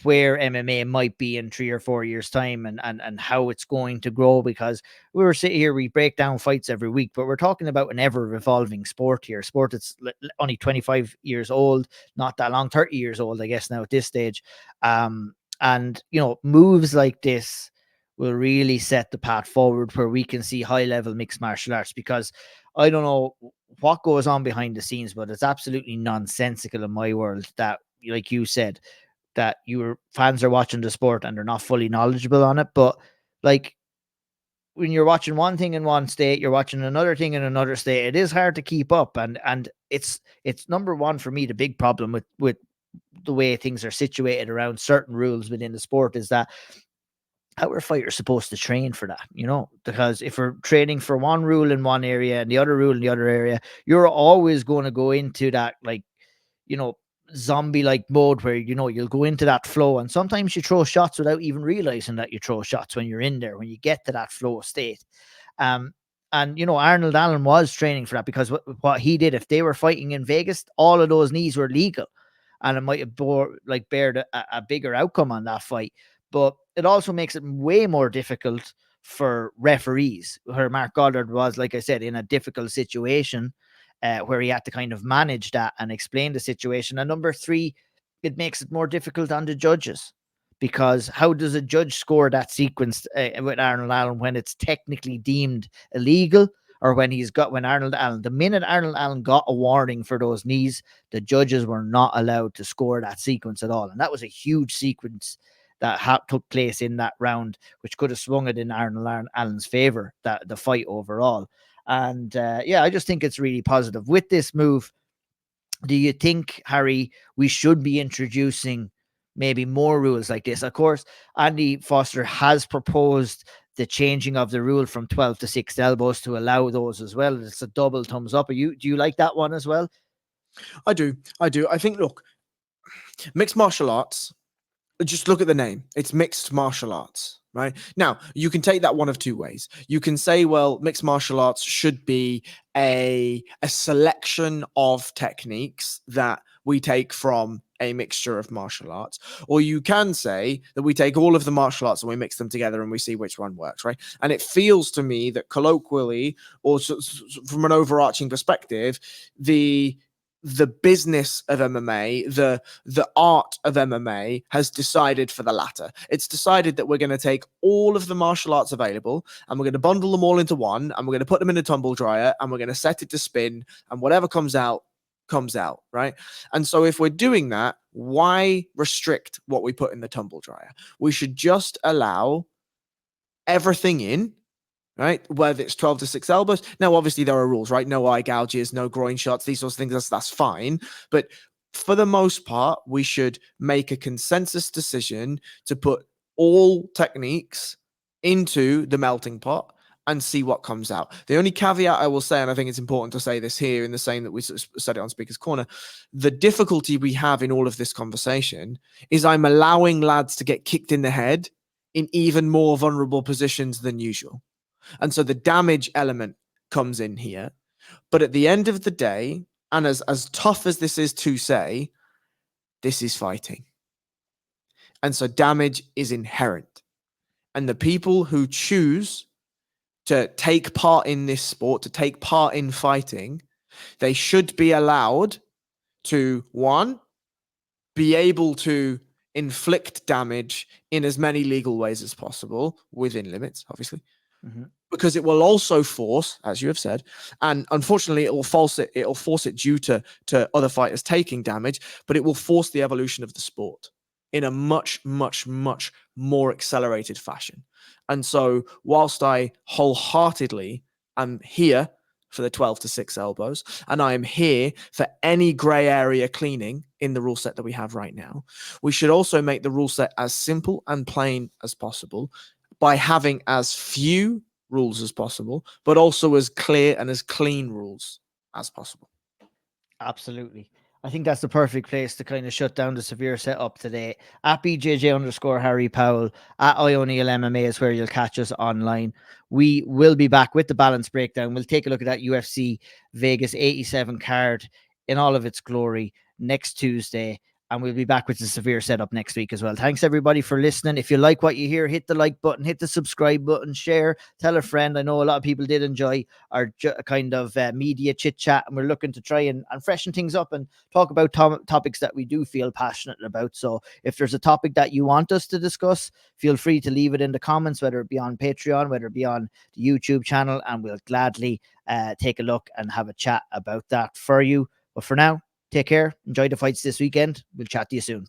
where MMA might be in 3 or 4 years' time, and how it's going to grow, because we were sitting here, we break down fights every week, but we're talking about an ever evolving sport here. Sport that's only 25 years old, not that long, 30 years old, I guess, now at this stage. And moves like this will really set the path forward where we can see high level mixed martial arts, because I don't know what goes on behind the scenes, but it's absolutely nonsensical in my world that, like you said, that your fans are watching the sport and they're not fully knowledgeable on it. But like, when you're watching one thing in one state, you're watching another thing in another state, it is hard to keep up. And it's number one for me, the big problem with the way things are situated around certain rules within the sport is that how are fighters supposed to train for that? Because if we're training for one rule in one area and the other rule in the other area, you're always going to go into that, like, you know, zombie like mode where, you'll go into that flow, and sometimes you throw shots without even realizing that you throw shots when you're in there, when you get to that flow state. Um, and Arnold Allen was training for that, because what he did, if they were fighting in Vegas, all of those knees were legal, and it might have bared a bigger outcome on that fight. But it also makes it way more difficult for referees, where Mark Goddard was, like I said, in a difficult situation, where he had to kind of manage that and explain the situation. And number three, it makes it more difficult on the judges, because how does a judge score that sequence with Arnold Allen when it's technically deemed illegal, or when the minute Arnold Allen got a warning for those knees, the judges were not allowed to score that sequence at all. And that was a huge sequence that took place in that round, which could have swung it in Arnold Allen's favor, that the fight overall. And I just think it's really positive. With this move, do you think, Harry, we should be introducing maybe more rules like this? Of course, Andy Foster has proposed the changing of the rule from 12 to 6 elbows to allow those as well. It's a double thumbs up. Do you like that one as well? I do. I think, look, mixed martial arts, just look at the name. It's mixed martial arts, right? Now, you can take that one of two ways. You can say, well, mixed martial arts should be a selection of techniques that we take from a mixture of martial arts. Or you can say that we take all of the martial arts and we mix them together and we see which one works, right? And it feels to me that colloquially, or from an overarching perspective, the business of MMA, the art of MMA has decided for the latter. It's decided that we're going to take all of the martial arts available and we're going to bundle them all into one, and we're going to put them in a tumble dryer and we're going to set it to spin, and whatever comes out, right? And so if we're doing that, why restrict what we put in the tumble dryer? We should just allow everything in, right? Whether it's 12 to 6 elbows. Now, obviously, there are rules, right? No eye gouges, no groin shots, these sorts of things. That's fine. But for the most part, we should make a consensus decision to put all techniques into the melting pot and see what comes out. The only caveat I will say, and I think it's important to say this here in the same that we said it on Speaker's Corner, the difficulty we have in all of this conversation is I'm allowing lads to get kicked in the head in even more vulnerable positions than usual. And so the damage element comes in here. But at the end of the day, and as tough as this is to say, this is fighting. And so damage is inherent. And the people who choose to take part in this sport, to take part in fighting, they should be allowed to, one, be able to inflict damage in as many legal ways as possible, within limits, obviously. Mm-hmm. Because it will also force, as you have said, and unfortunately, it will force it due to other fighters taking damage, but it will force the evolution of the sport in a much, much, much more accelerated fashion. And so, whilst I wholeheartedly am here for the 12 to 6 elbows, and I am here for any gray area cleaning in the rule set that we have right now, we should also make the rule set as simple and plain as possible by having as few rules as possible, but also as clear and as clean rules as possible. Absolutely. I think that's the perfect place to kind of shut down the severe setup today. At BJJ_Harry Powell, at O'Neill MMA is where you'll catch us online. We will be back with the balance breakdown. We'll take a look at that UFC Vegas 87 card in all of its glory next Tuesday. And we'll be back with the severe setup next week as well. Thanks everybody for listening. If you like what you hear, hit the like button, hit the subscribe button, share, tell a friend. I know a lot of people did enjoy our kind of media chit chat, and we're looking to try and freshen things up and talk about topics that we do feel passionate about. So if there's a topic that you want us to discuss, feel free to leave it in the comments, whether it be on Patreon, whether it be on the YouTube channel, and we'll gladly take a look and have a chat about that for you. But for now, take care. Enjoy the fights this weekend. We'll chat to you soon.